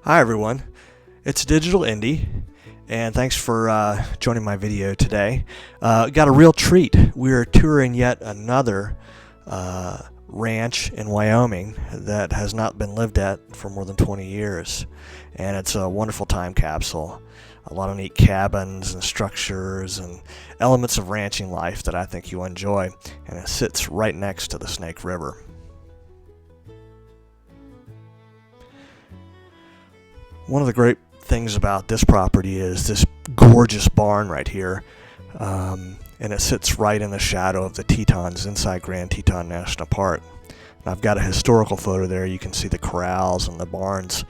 Hi everyone, it's Digital Indy, and thanks for joining my video today. Got a real treat. We're touring yet another ranch in Wyoming that has not been lived at for more than 20 years, and it's a wonderful time capsule. A lot of neat cabins and structures and elements of ranching life that I think you'll enjoy, and it sits right next to the Snake River. One of the great things about this property is this gorgeous barn right here, and it sits right in the shadow of the Tetons inside Grand Teton National Park. And I've got a historical photo there. You can see the corrals and the barns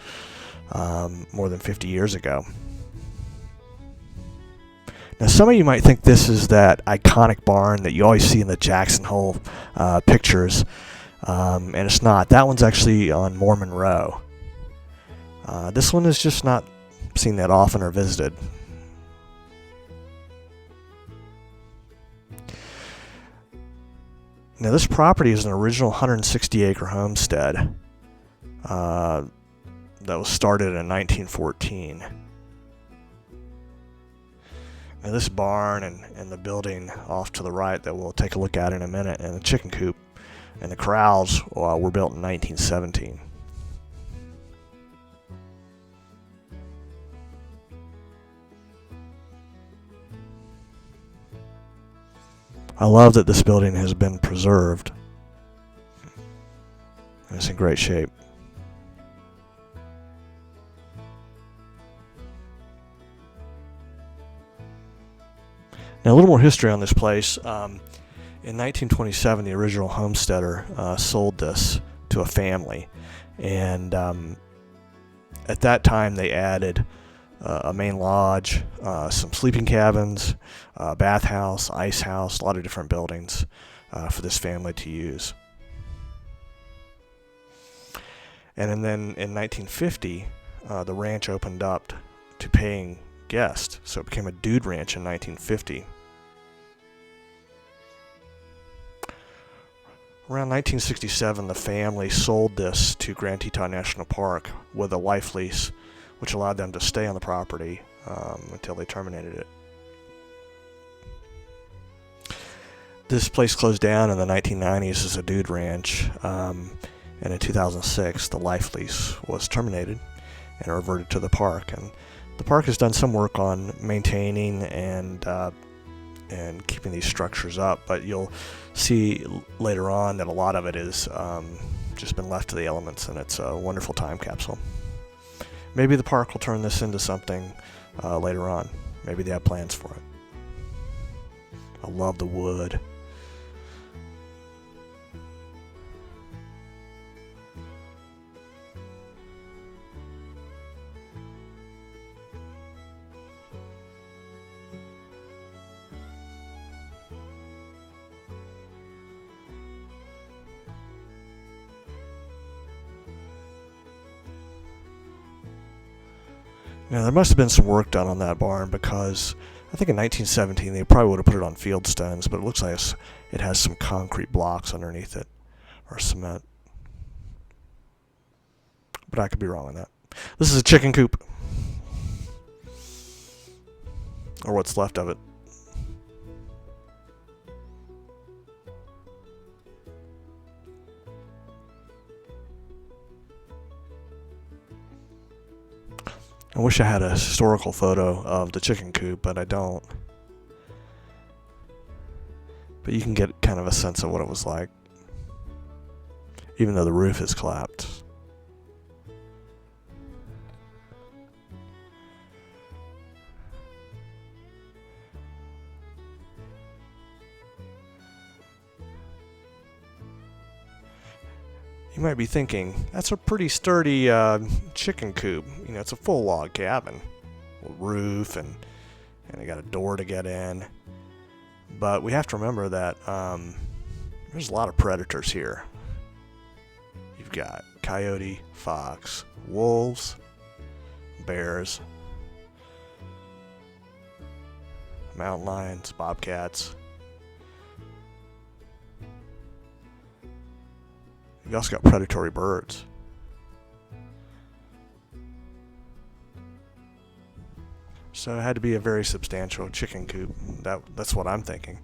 more than 50 years ago. Now, some of you might think this is that iconic barn that you always see in the Jackson Hole pictures, and it's not. That one's actually on Mormon Row. This one is just not seen that often or visited. Now, this property is an original 160-acre homestead that was started in 1914. Now, this barn and the building off to the right that we'll take a look at in a minute, and the chicken coop and the corrals were built in 1917. I love that this building has been preserved. It's in great shape. Now, a little more history on this place. In 1927, the original homesteader sold this to a family, and at that time they added a main lodge, some sleeping cabins, a bathhouse, ice house, a lot of different buildings for this family to use. And then in 1950, the ranch opened up to paying guests, so it became a dude ranch in 1950. Around 1967, the family sold this to Grand Teton National Park with a life lease, which allowed them to stay on the property until they terminated it. This place closed down in the 1990s as a dude ranch, and in 2006 the life lease was terminated and reverted to the park. And the park has done some work on maintaining and keeping these structures up, but you'll see later on that a lot of it is just been left to the elements, and it's a wonderful time capsule. Maybe the park will turn this into something later on. Maybe they have plans for it. I love the wood. Now, there must have been some work done on that barn, because I think in 1917 they probably would have put it on field stones, but it looks like it has some concrete blocks underneath it, or cement. But I could be wrong on that. This is a chicken coop, or what's left of it. I wish I had a historical photo of the chicken coop, but I don't. But you can get kind of a sense of what it was like, even though the roof is collapsed. You might be thinking, that's a pretty sturdy chicken coop. You know, it's a full log cabin with roof, and they got a door to get in. But we have to remember that there's a lot of predators here. You've got coyote, fox, wolves, bears, mountain lions, bobcats. You also got predatory birds. So it had to be a very substantial chicken coop. That's what I'm thinking.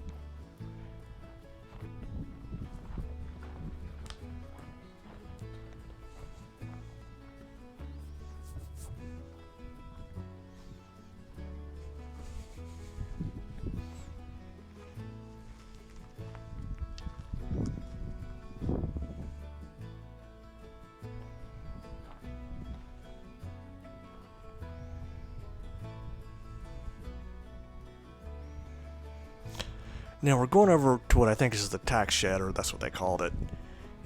Now we're going over to what I think is the tack shed, or that's what they called it.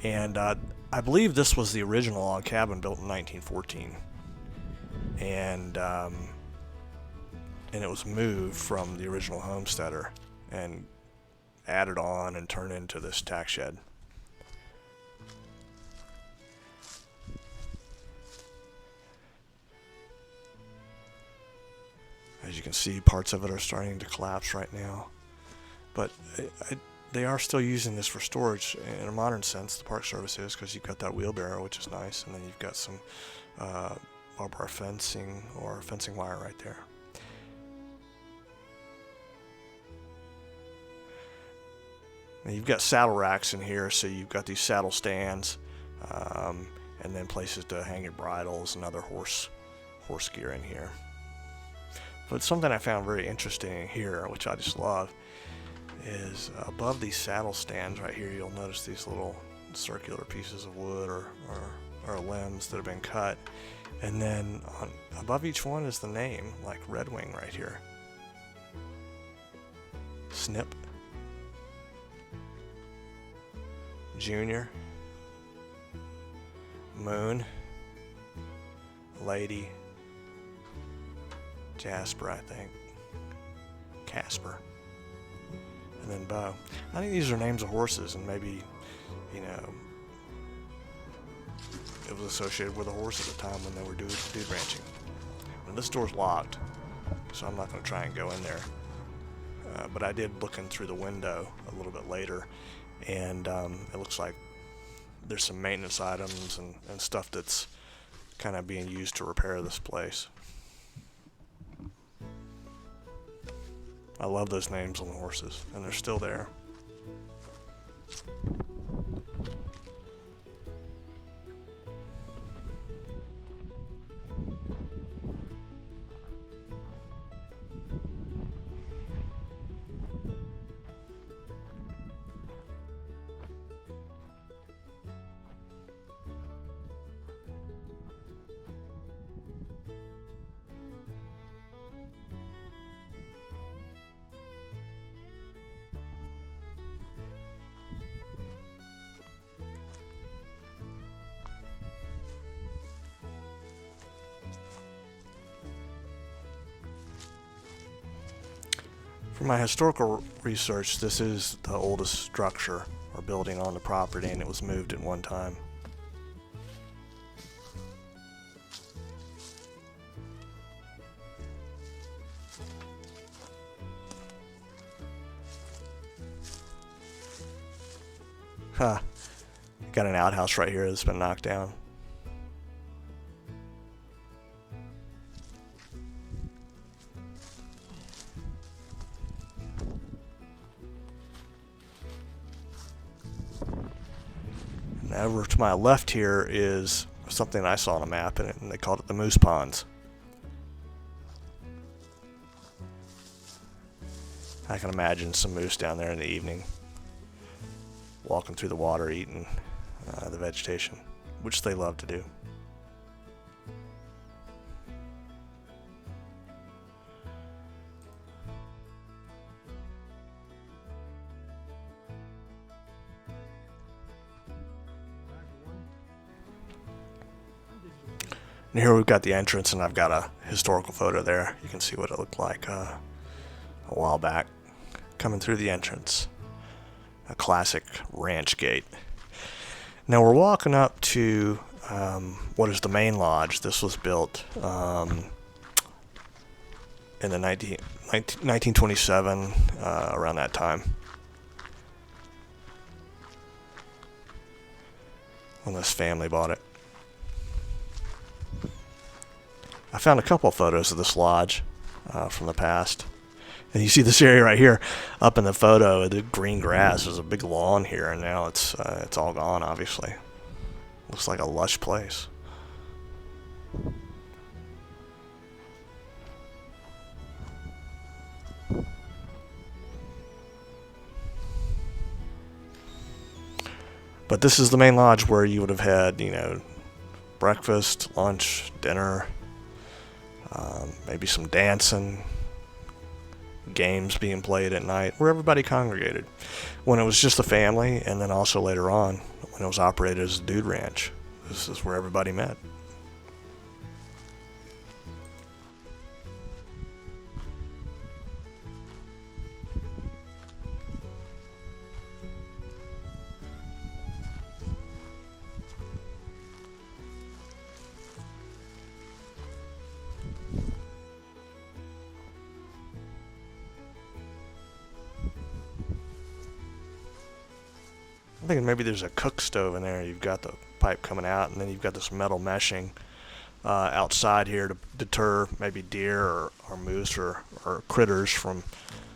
And I believe this was the original log cabin built in 1914. And it was moved from the original homesteader and added on and turned into this tack shed. As you can see, parts of it are starting to collapse right now. But they are still using this for storage in a modern sense, the Park Service is, because you've got that wheelbarrow, which is nice, and then you've got some barbed wire fencing or fencing wire right there. Now you've got saddle racks in here, so you've got these saddle stands, and then places to hang your bridles and other horse gear in here. But something I found very interesting here, which I just love, is above these saddle stands right here, you'll notice these little circular pieces of wood or limbs that have been cut, and then above each one is the name, like Red Wing right here. Snip, Junior, Moon, Lady, Jasper, I think, Casper, and then Bo. I think these are names of horses, and maybe, you know, it was associated with a horse at the time when they were dude ranching. And this door's locked, so I'm not going to try and go in there. But I did look in through the window a little bit later, and it looks like there's some maintenance items and stuff that's kind of being used to repair this place. I love those names on the horses, and they're still there. For my historical research, this is the oldest structure or building on the property, and it was moved at one time. Got an outhouse right here that's been knocked down. And over to my left here is something I saw on a map, and they called it the Moose Ponds. I can imagine some moose down there in the evening, walking through the water, eating the vegetation, which they love to do. And here we've got the entrance, and I've got a historical photo there. You can see what it looked like a while back coming through the entrance. A classic ranch gate. Now we're walking up to what is the main lodge. This was built in the 1927, around that time, when this family bought it. I found a couple of photos of this lodge. from the past. And you see this area right here up in the photo, the green grass. There's a big lawn here, and now it's all gone, obviously. Looks like a lush place. But this is the main lodge where you would have had, breakfast, lunch, dinner, maybe some dancing, games being played at night, where everybody congregated. When it was just a family, and then also later on, when it was operated as a dude ranch, this is where everybody met. I'm thinking maybe there's a cook stove in there. You've got the pipe coming out, and then you've got this metal meshing outside here to deter maybe deer or moose or critters from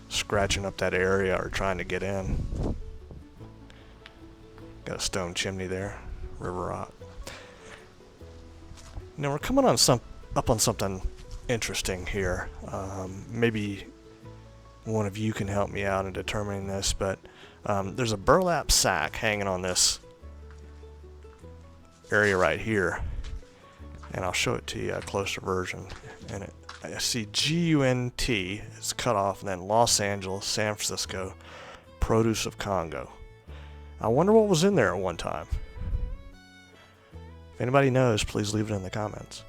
scratching up that area or trying to get in. Got a stone chimney there, river rock. Now we're coming on up on something interesting here. Maybe one of you can help me out in determining this, but there's a burlap sack hanging on this area right here, and I'll show it to you a closer version. And I see GUNT, it's cut off, and then Los Angeles, San Francisco, produce of Congo. I wonder what was in there at one time. If anybody knows, please leave it in the comments.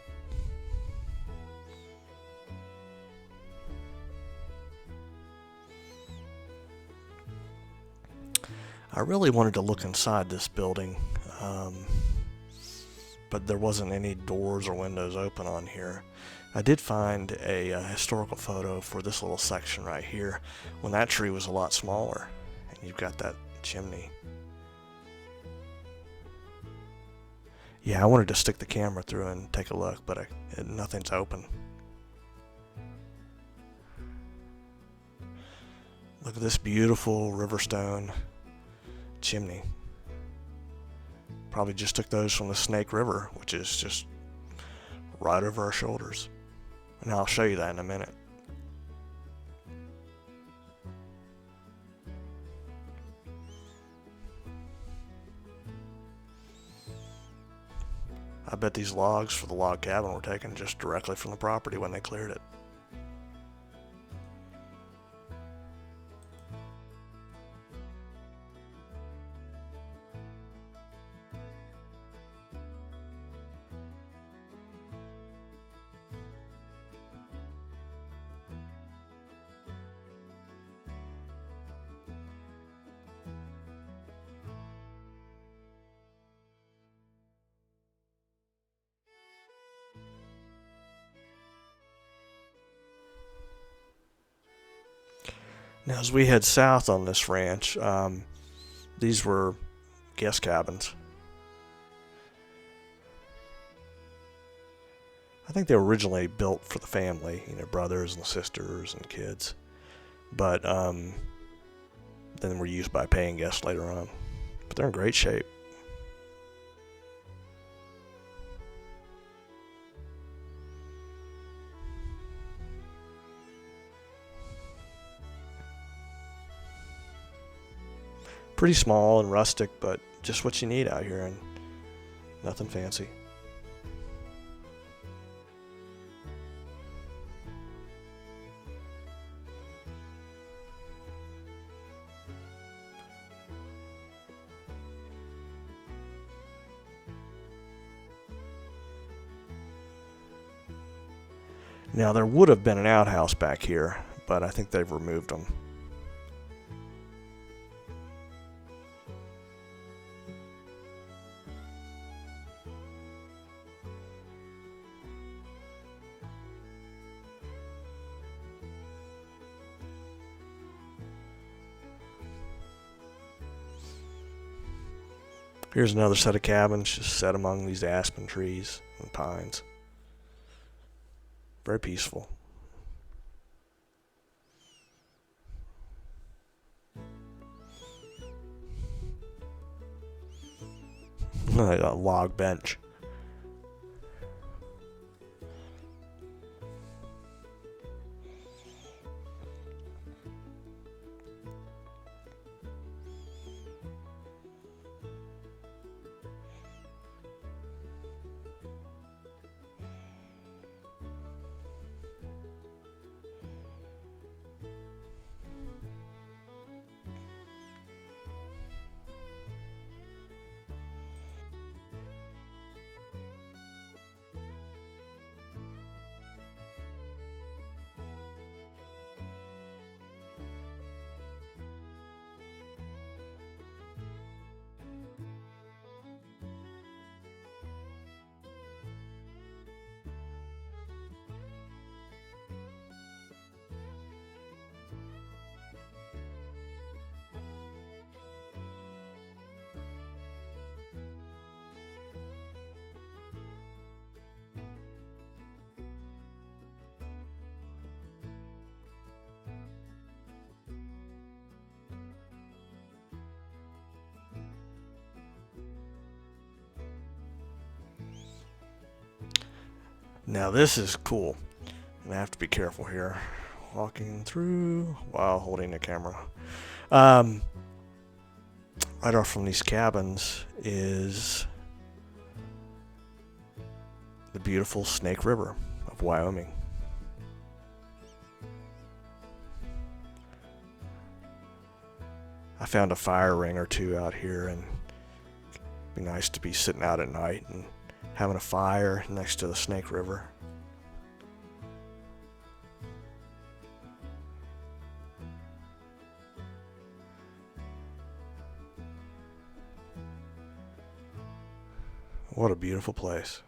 I really wanted to look inside this building, but there wasn't any doors or windows open on here. I did find a historical photo for this little section right here when that tree was a lot smaller, and you've got that chimney. Yeah, I wanted to stick the camera through and take a look, but nothing's open. Look at this beautiful riverstone chimney. Probably just took those from the Snake River, which is just right over our shoulders. And I'll show you that in a minute. I bet these logs for the log cabin were taken just directly from the property when they cleared it. Now, as we head south on this ranch, these were guest cabins. I think they were originally built for the family, brothers and sisters and kids. But then were used by paying guests later on. But they're in great shape. Pretty small and rustic, but just what you need out here, and nothing fancy. Now, there would have been an outhouse back here, but I think they've removed them. Here's another set of cabins just set among these aspen trees and pines. Very peaceful. A log bench. Now this is cool, and I have to be careful here, walking through while holding the camera. Right off from these cabins is the beautiful Snake River of Wyoming. I found a fire ring or two out here, and it'd be nice to be sitting out at night and having a fire next to the Snake River. What a beautiful place.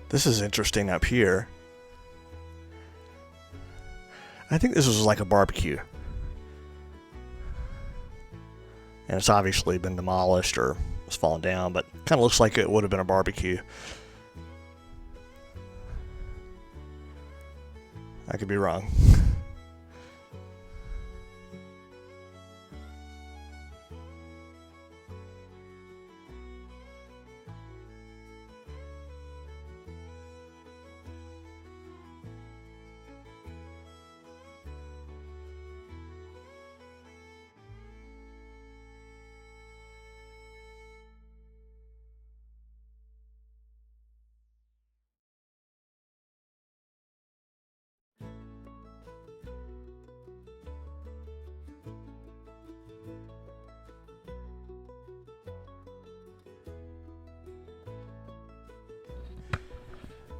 This is interesting up here. I think this was like a barbecue. And it's obviously been demolished or it's fallen down, but kind of looks like it would have been a barbecue. I could be wrong.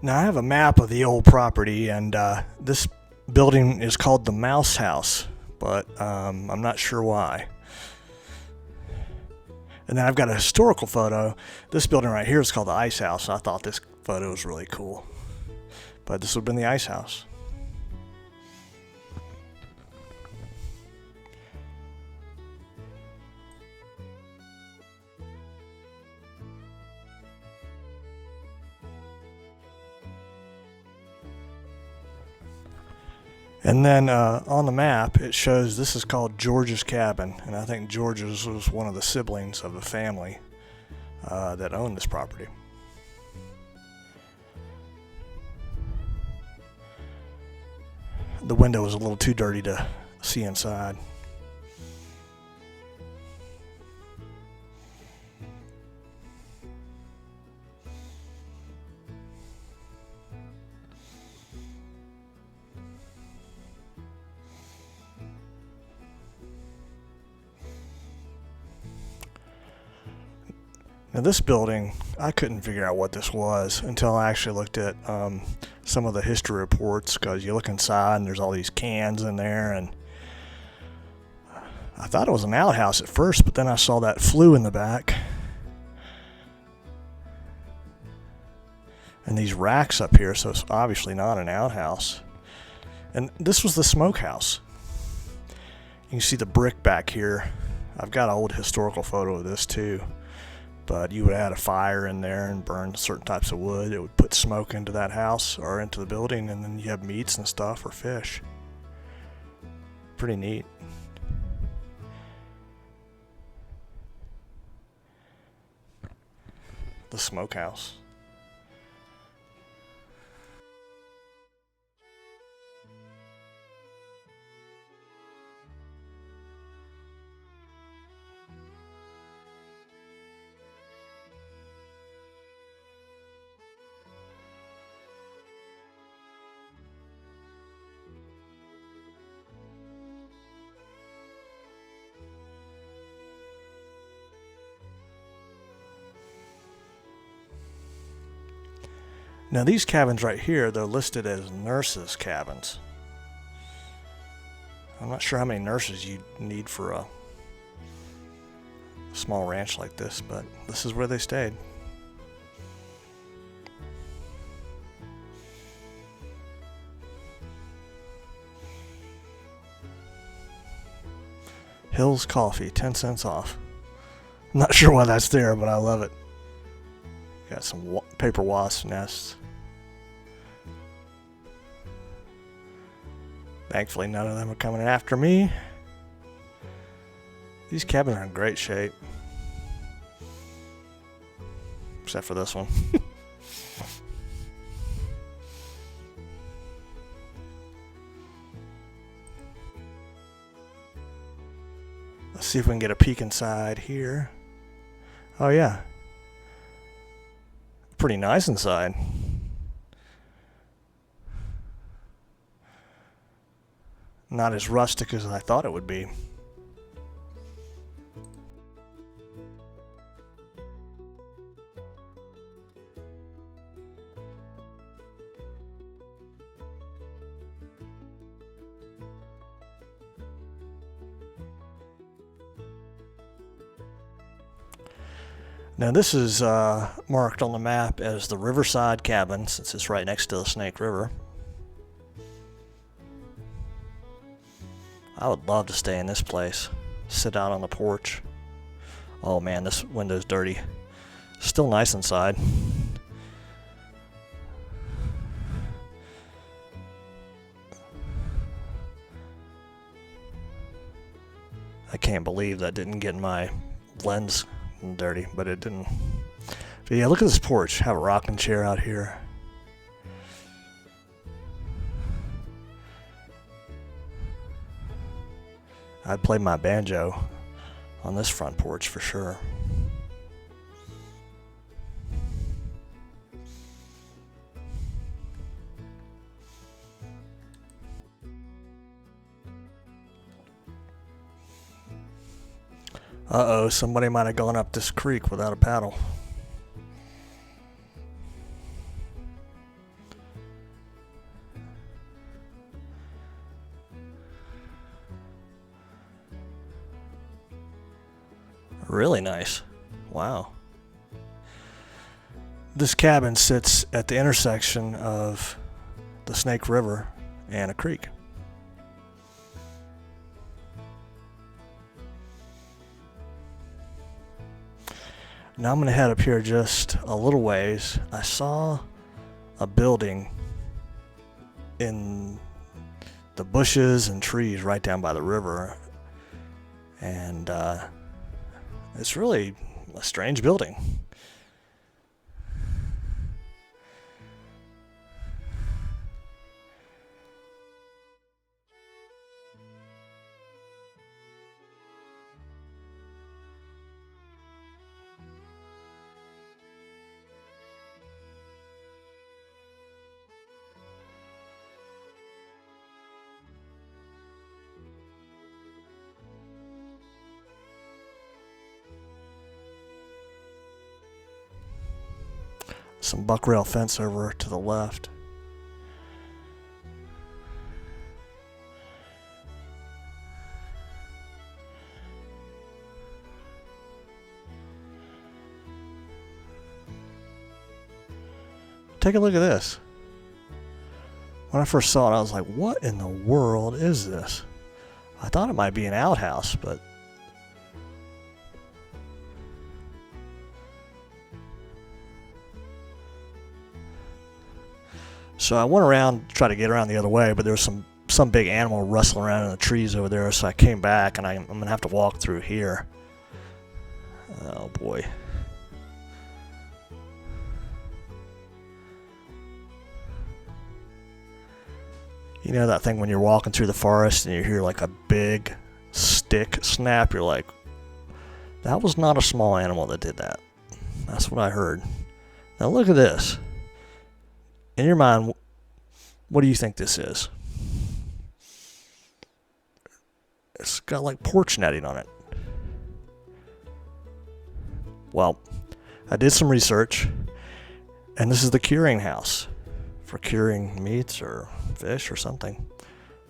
Now I have a map of the old property, and this building is called the Mouse House, but I'm not sure why. And then I've got a historical photo. This building right here is called the Ice House. I thought this photo was really cool. But this would have been the Ice House. And then on the map, it shows this is called George's Cabin. And I think George's was one of the siblings of the family that owned this property. The window was a little too dirty to see inside. Now this building, I couldn't figure out what this was until I actually looked at some of the history reports, because you look inside and there's all these cans in there, and I thought it was an outhouse at first, but then I saw that flue in the back. And these racks up here, so it's obviously not an outhouse. And this was the smokehouse. You can see the brick back here. I've got an old historical photo of this too. But you would add a fire in there and burn certain types of wood. It would put smoke into that house or into the building, and then you have meats and stuff or fish. Pretty neat. The smokehouse. Now these cabins right here, they're listed as nurses' cabins. I'm not sure how many nurses you need for a small ranch like this, but this is where they stayed. Hill's Coffee, 10 cents off. I'm not sure why that's there, but I love it. Got some paper wasp nests. Thankfully, none of them are coming after me. These cabins are in great shape. Except for this one. Let's see if we can get a peek inside here. Oh yeah. Pretty nice inside. Not as rustic as I thought it would be. Now this is marked on the map as the Riverside Cabin, since it's right next to the Snake River. I would love to stay in this place, sit out on the porch. Oh man, this window's dirty. Still nice inside. I can't believe that didn't get my lens dirty, but it didn't. But yeah, look at this porch. Have a rocking chair out here. I'd play my banjo on this front porch for sure. Uh-oh, somebody might have gone up this creek without a paddle. Really nice. Wow. This cabin sits at the intersection of the Snake River and a creek. Now I'm going to head up here just a little ways. I saw a building in the bushes and trees right down by the river. And it's really a strange building. some buckrail fence over to the left. Take a look at this. When I first saw it, I was like, what in the world is this? I thought it might be an outhouse, but so I went around, tried to get around the other way, but there was some big animal rustling around in the trees over there, so I came back, and I'm going to have to walk through here. Oh, boy. You know that thing when you're walking through the forest and you hear like a big stick snap? You're like, that was not a small animal that did that. That's what I heard. Now look at this. In your mind, what do you think this is? It's got like porch netting on it. Well, I did some research, and this is the curing house for curing meats or fish or something.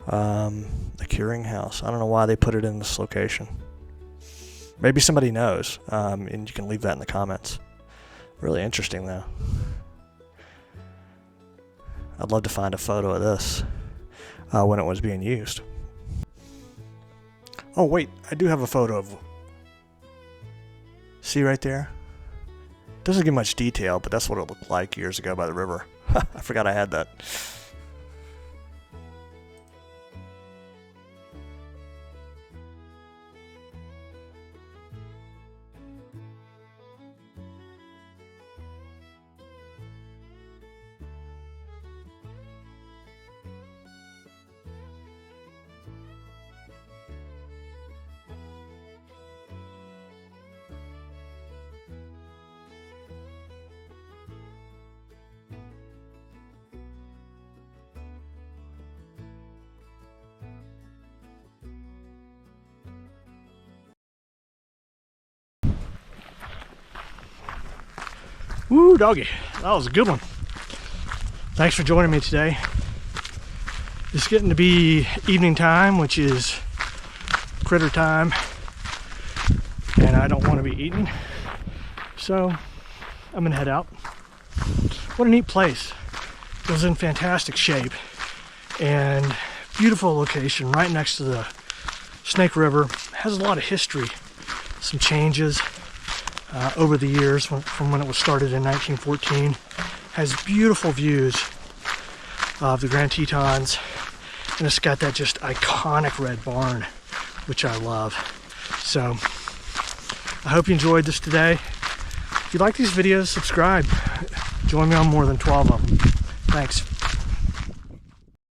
The curing house. I don't know why they put it in this location. Maybe somebody knows, and you can leave that in the comments. Really interesting, though. I'd love to find a photo of this when it was being used. Oh, wait, I do have a photo of... See right there? Doesn't give much detail, but that's what it looked like years ago by the river. I forgot I had that. Woo, doggy. That was a good one. Thanks for joining me today. It's getting to be evening time, which is critter time, and I don't want to be eaten, so I'm gonna head out. What a neat place. It was in fantastic shape and beautiful location right next to the Snake River. Has a lot of history, some changes over the years from when it was started in 1914. Has beautiful views of the Grand Tetons, and it's got that just iconic red barn, which I love. So I hope you enjoyed this today. If you like these videos, subscribe. Join me on more than 12 of them. Thanks.